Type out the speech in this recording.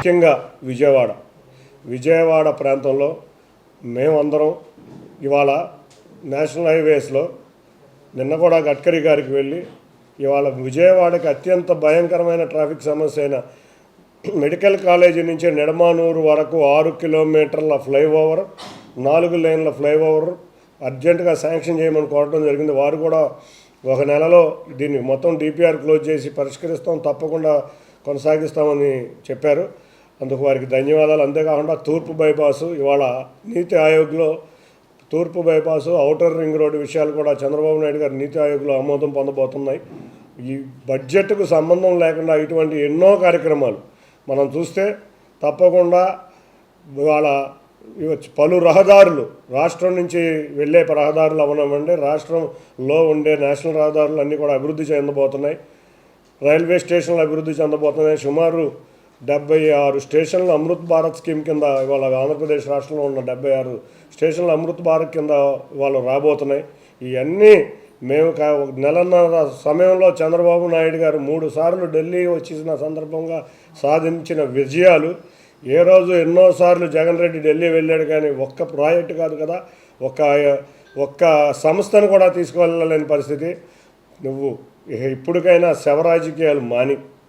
ముఖ్యంగా విజయవాడ ప్రాంతంలో మేమందరం ఇవాళ నేషనల్ హైవేస్లో నిన్న కూడా గడ్కరీ గారికి వెళ్ళి ఇవాళ విజయవాడకి అత్యంత భయంకరమైన ట్రాఫిక్ సమస్య అయిన మెడికల్ కాలేజీ నుంచి నిడమానూరు వరకు 6 కిలోమీటర్ల ఫ్లైఓవర్ 4 లేన్ల ఫ్లైఓవర్ అర్జెంటుగా శాంక్షన్ చేయమని కోరడం జరిగింది. వారు కూడా ఒక నెలలో దీన్ని మొత్తం డిపిఆర్ క్లోజ్ చేసి పరిష్కరిస్తాం, తప్పకుండా కొనసాగిస్తామని చెప్పారు. అందుకు వారికి ధన్యవాదాలు. అంతేకాకుండా తూర్పు బైపాసు ఇవాళ నీతి ఆయోగ్లో తూర్పు బైపాసు ఔటర్ రింగ్ రోడ్డు విషయాలు కూడా చంద్రబాబు నాయుడు గారు నీతి ఆయోగ్లో ఆమోదం పొందబోతున్నాయి. ఈ బడ్జెట్కు సంబంధం లేకుండా ఇటువంటి ఎన్నో కార్యక్రమాలు మనం చూస్తే తప్పకుండా ఇవాళ పలు రహదారులు రాష్ట్రం నుంచి వెళ్ళే రహదారులు అవనమండి, రాష్ట్రంలో ఉండే నేషనల్ రహదారులు అన్నీ కూడా అభివృద్ధి చెందబోతున్నాయి. రైల్వే స్టేషన్లు అభివృద్ధి చెందబోతున్నాయి. సుమారు 76 స్టేషన్లు అమృత్ భారత్ స్కీమ్ కింద ఇవాళ ఆంధ్రప్రదేశ్ రాష్ట్రంలో ఉన్న 76 స్టేషన్లు అమృత్ భారత్ కింద ఇవాళ రాబోతున్నాయి. ఇవన్నీ మేము నెలన్నర సమయంలో చంద్రబాబు నాయుడు గారు 3 సార్లు ఢిల్లీ వచ్చిన సందర్భంగా సాధించిన విజయాలు. ఏ రోజు ఎన్నోసార్లు జగన్ రెడ్డి ఢిల్లీ వెళ్ళాడు, కానీ ఒక్క ప్రాజెక్టు కాదు కదా, ఒక్క సంస్థను కూడా తీసుకువెళ్ళలేని పరిస్థితి. నువ్వు ఇప్పటికైనా శవ రాజకీయాలు మాని